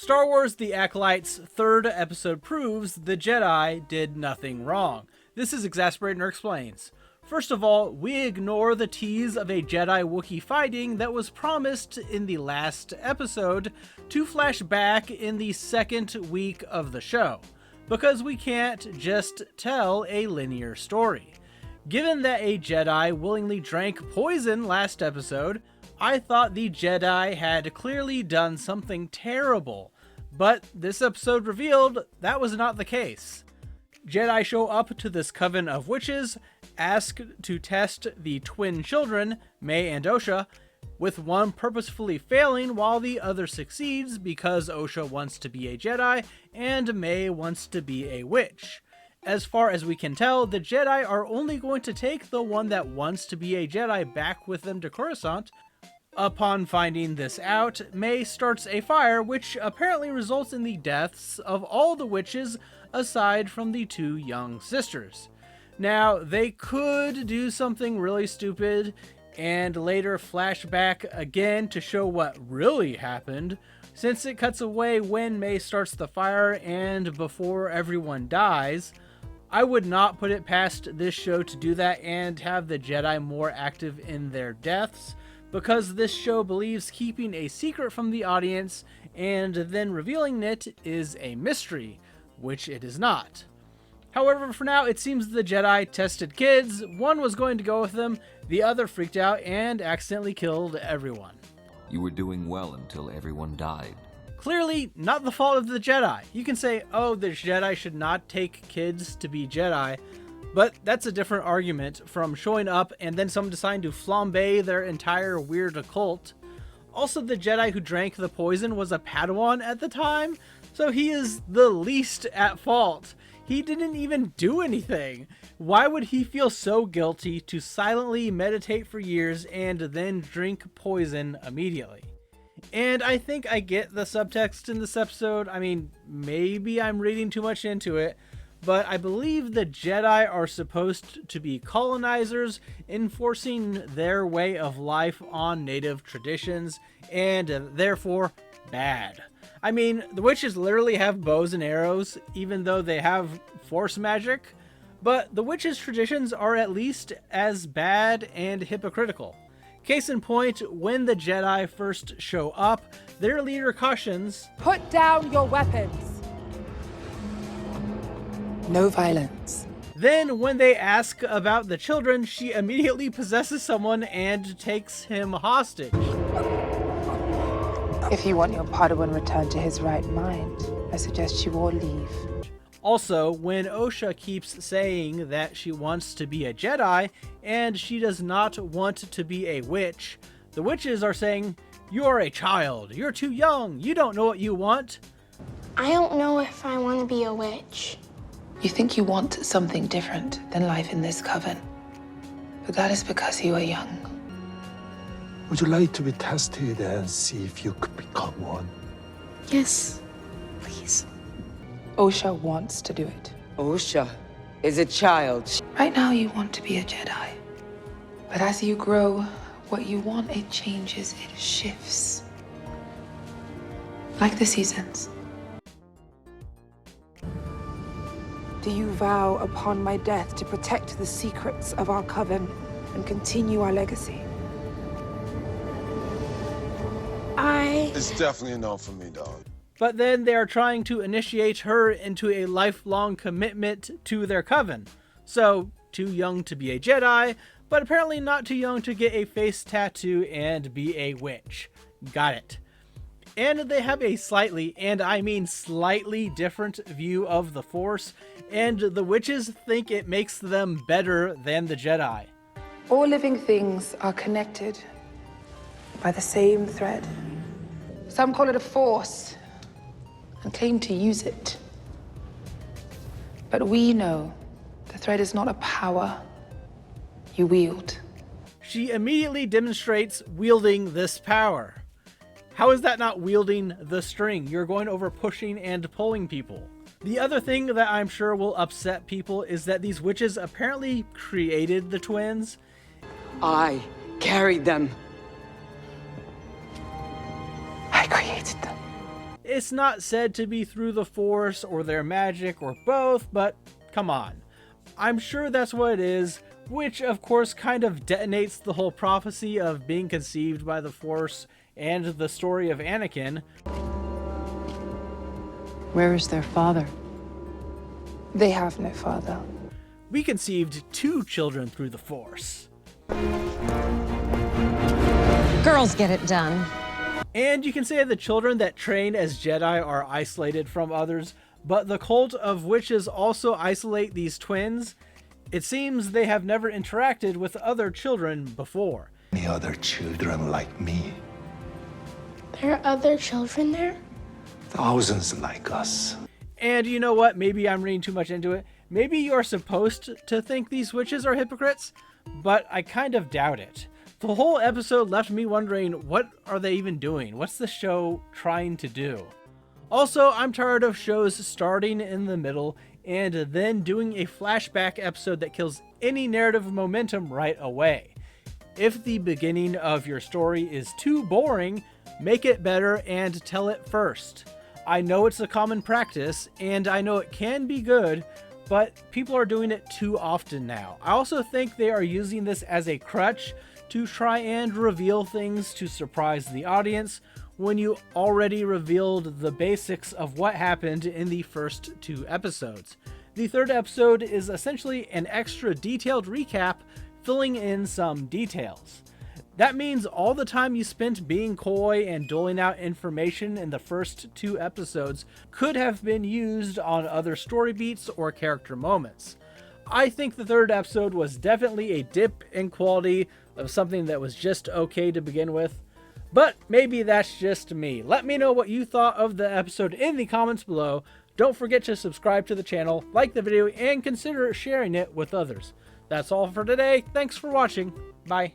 Star Wars The Acolyte's third episode proves the Jedi did nothing wrong. This is Exasperator Explains. First of all, we ignore the tease of a Jedi-Wookiee fighting that was promised in the last episode to flash back in the second week of the show, because we can't just tell a linear story. Given that a Jedi willingly drank poison last episode, I thought the Jedi had clearly done something terrible, but this episode revealed that was not the case. Jedi show up to this coven of witches, asked to test the twin children, Mae and Osha, with one purposefully failing while the other succeeds because Osha wants to be a Jedi and Mae wants to be a witch. As far as we can tell, the Jedi are only going to take the one that wants to be a Jedi back with them to Coruscant. Upon finding this out, Mae starts a fire which apparently results in the deaths of all the witches aside from the two young sisters. Now, they could do something really stupid and later flash back again to show what really happened, since it cuts away when Mae starts the fire and before everyone dies. I would not put it past this show to do that and have the Jedi more active in their deaths, because this show believes keeping a secret from the audience and then revealing it is a mystery, which it is not. However, for now, it seems the Jedi tested kids. One was going to go with them, the other freaked out and accidentally killed everyone. You were doing well until everyone died. Clearly, not the fault of the Jedi. You can say, oh, the Jedi should not take kids to be Jedi, but that's a different argument from showing up and then someone deciding to flambe their entire weird occult. Also, the Jedi who drank the poison was a Padawan at the time, so he is the least at fault. He didn't even do anything. Why would he feel so guilty to silently meditate for years and then drink poison immediately? And I think I get the subtext in this episode. I mean, maybe I'm reading too much into it, but I believe the Jedi are supposed to be colonizers, enforcing their way of life on native traditions, and therefore bad. I mean, the witches literally have bows and arrows, even though they have force magic, but the witches' traditions are at least as bad and hypocritical. Case in point, when the Jedi first show up, their leader cautions, "Put down your weapons. No violence." Then when they ask about the children, she immediately possesses someone and takes him hostage. If you want your Padawan returned to his right mind, I suggest you all leave. Also, when Osha keeps saying that she wants to be a Jedi and she does not want to be a witch, the witches are saying, "You are a child, you're too young, you don't know what you want." I don't know if I want to be a witch. You think you want something different than life in this coven, but that is because you are young. Would you like to be tested and see if you could become one? Yes, please. Osha wants to do it. Osha is a child. Right now you want to be a Jedi, but as you grow, what you want, it changes, it shifts. Like the seasons. Do you vow upon my death to protect the secrets of our coven and continue our legacy? It's definitely a no for me, dog. But then they are trying to initiate her into a lifelong commitment to their coven. So, too young to be a Jedi, but apparently not too young to get a face tattoo and be a witch. Got it. And they have a slightly, and I mean slightly, different view of the Force, and the witches think it makes them better than the Jedi. All living things are connected by the same thread. Some call it a force and claim to use it. But we know the thread is not a power you wield. She immediately demonstrates wielding this power. How is that not wielding the string? You're going over pushing and pulling people. The other thing that I'm sure will upset people is that these witches apparently created the twins. I carried them. I created them. It's not said to be through the Force or their magic or both, but come on. I'm sure that's what it is, which of course kind of detonates the whole prophecy of being conceived by the Force and the story of Anakin. Where is their father? They have no father. We conceived 2 children through the Force. Girls get it done. And you can say the children that train as Jedi are isolated from others, but the cult of witches also isolate these twins. It seems they have never interacted with other children before. Any other children like me? There are other children there? Thousands like us. And you know what? Maybe I'm reading too much into it. Maybe you're supposed to think these witches are hypocrites, but I kind of doubt it. The whole episode left me wondering, what are they even doing? What's the show trying to do? Also, I'm tired of shows starting in the middle and then doing a flashback episode that kills any narrative momentum right away. If the beginning of your story is too boring, make it better and tell it first. I know it's a common practice, and I know it can be good, but people are doing it too often now. I also think they are using this as a crutch to try and reveal things to surprise the audience when you already revealed the basics of what happened in the first 2 episodes. The 3rd episode is essentially an extra detailed recap, filling in some details. That means all the time you spent being coy and doling out information in the first 2 episodes could have been used on other story beats or character moments. I think the 3rd episode was definitely a dip in quality of something that was just okay to begin with, but maybe that's just me. Let me know what you thought of the episode in the comments below. Don't forget to subscribe to the channel, like the video, and consider sharing it with others. That's all for today. Thanks for watching. Bye.